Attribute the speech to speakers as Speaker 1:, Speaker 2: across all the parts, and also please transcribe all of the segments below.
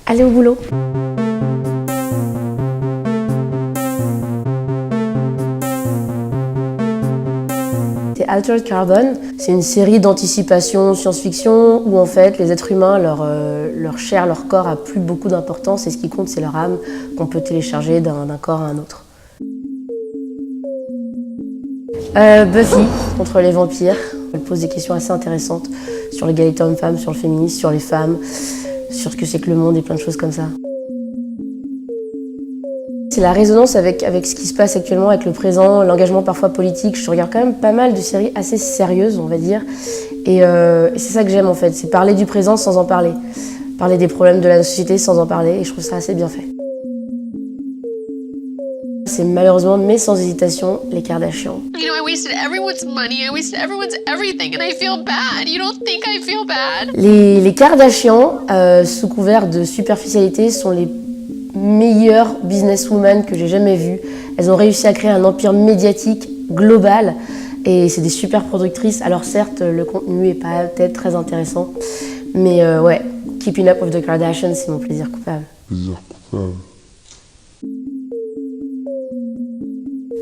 Speaker 1: Allez au boulot. C'est Altered Carbon, c'est une série d'anticipation science-fiction où en fait les êtres humains, leur chair, leur corps a plus beaucoup d'importance et ce qui compte c'est leur âme qu'on peut télécharger d'un corps à un autre. Buffy, contre les vampires. Elle pose des questions assez intéressantes sur l'égalité homme-femme, sur le féminisme, sur les femmes, sur ce que c'est que le monde et plein de choses comme ça. C'est la résonance avec ce qui se passe actuellement, avec le présent, l'engagement parfois politique. Je regarde quand même pas mal de séries assez sérieuses, on va dire. Et c'est ça que j'aime en fait, c'est parler du présent sans en parler. Parler des problèmes de la société sans en parler, et je trouve ça assez bien fait. C'est malheureusement, mais sans hésitation, les Kardashians.
Speaker 2: You know, I wasted everyone's money, I wasted everyone's everything, and I feel bad. You don't think I feel bad?
Speaker 1: Les Kardashians, sous couvert de superficialité, sont les meilleures businesswomen que j'ai jamais vues. Elles ont réussi à créer un empire médiatique global et c'est des super productrices. Alors certes, le contenu est pas peut-être très intéressant, mais ouais, Keeping Up with the Kardashians, c'est mon plaisir coupable.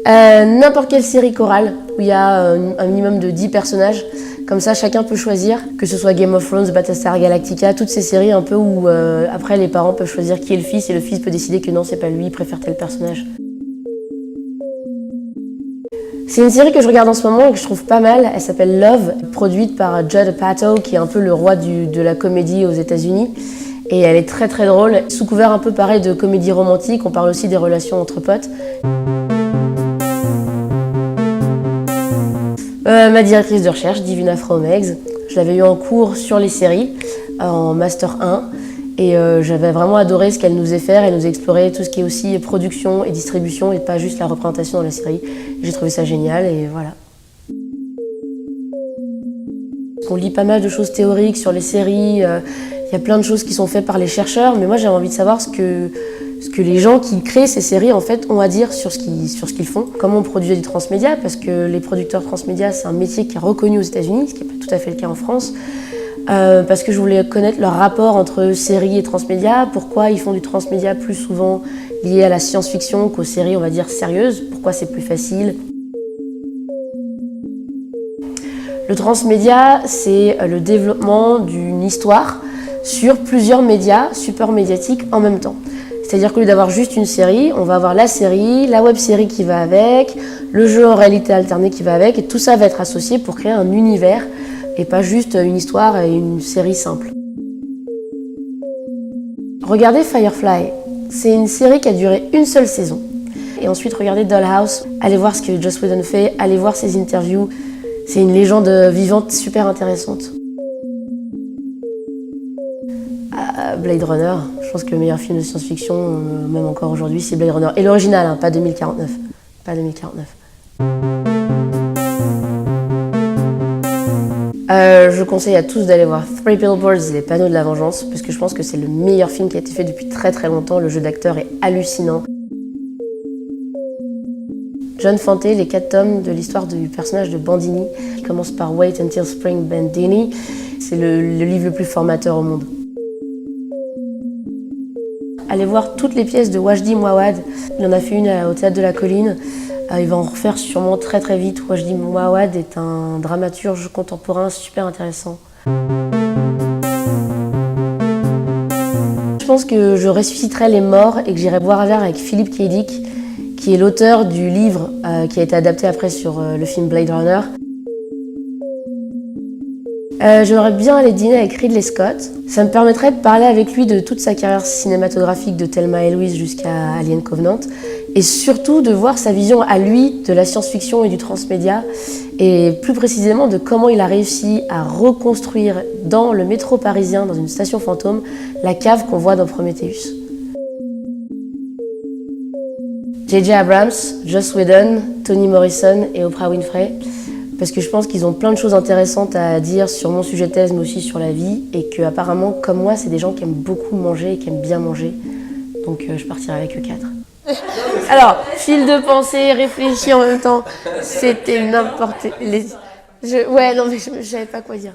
Speaker 1: N'importe quelle série chorale où il y a un minimum de 10 personnages. Comme ça, chacun peut choisir, que ce soit Game of Thrones, Battlestar Galactica, toutes ces séries un peu où après les parents peuvent choisir qui est le fils et le fils peut décider que non, c'est pas lui, il préfère tel personnage. C'est une série que je regarde en ce moment et que je trouve pas mal. Elle s'appelle Love, produite par Judd Apatow, qui est un peu le roi de la comédie aux États-Unis. Et elle est très très drôle. Sous couvert un peu pareil de comédie romantique, on parle aussi des relations entre potes. Ma directrice de recherche, Divina Fraumegs, je l'avais eu en cours sur les séries, en Master 1, et j'avais vraiment adoré ce qu'elle nous faisait faire. Elle nous explorait tout ce qui est aussi production et distribution, et pas juste la représentation dans la série. J'ai trouvé ça génial, et voilà. On lit pas mal de choses théoriques sur les séries, il y a plein de choses qui sont faites par les chercheurs, mais moi j'avais envie de savoir ce que les gens qui créent ces séries en fait ont à dire sur ce qu'ils font, comment on produit du transmédia, parce que les producteurs transmédia c'est un métier qui est reconnu aux États-Unis, ce qui n'est pas tout à fait le cas en France, parce que je voulais connaître leur rapport entre séries et transmédia, pourquoi ils font du transmédia plus souvent lié à la science-fiction qu'aux séries on va dire sérieuses, pourquoi c'est plus facile. Le transmédia c'est le développement d'une histoire sur plusieurs médias super médiatiques en même temps. C'est-à-dire qu'au lieu d'avoir juste une série, on va avoir la série, la web-série qui va avec, le jeu en réalité alternée qui va avec, et tout ça va être associé pour créer un univers, et pas juste une histoire et une série simple. Regardez Firefly, c'est une série qui a duré une seule saison. Et ensuite regardez Dollhouse, allez voir ce que Joss Whedon fait, allez voir ses interviews, c'est une légende vivante super intéressante. Blade Runner, je pense que le meilleur film de science-fiction, même encore aujourd'hui, c'est Blade Runner. Et l'original, hein, pas 2049. Pas 2049. Je conseille à tous d'aller voir Three Billboards, Les Panneaux de la Vengeance, parce que je pense que c'est le meilleur film qui a été fait depuis très très longtemps. Le jeu d'acteur est hallucinant. John Fante, les 4 tomes de l'histoire du personnage de Bandini, qui commence par Wait Until Spring Bandini. C'est le livre le plus formateur au monde. Allez voir toutes les pièces de Wajdi Mouawad. Il en a fait une au Théâtre de la Colline. Il va en refaire sûrement très très vite. Wajdi Mouawad est un dramaturge contemporain super intéressant. Je pense que je ressusciterai les morts et que j'irai boire un verre avec Philip K. Dick, qui est l'auteur du livre qui a été adapté après sur le film Blade Runner. J'aimerais bien aller dîner avec Ridley Scott. Ça me permettrait de parler avec lui de toute sa carrière cinématographique de Thelma et Louise jusqu'à Alien Covenant et surtout de voir sa vision à lui de la science-fiction et du transmédia et plus précisément de comment il a réussi à reconstruire dans le métro parisien, dans une station fantôme, la cave qu'on voit dans Prometheus. J.J. Abrams, Joss Whedon, Toni Morrison et Oprah Winfrey. Parce que je pense qu'ils ont plein de choses intéressantes à dire sur mon sujet de thèse, mais aussi sur la vie, et qu'apparemment, comme moi, c'est des gens qui aiment beaucoup manger et qui aiment bien manger. Donc je partirai avec eux 4. Alors, fil de pensée, réfléchis en même temps, c'était n'importe... Ouais, non mais je savais pas quoi dire.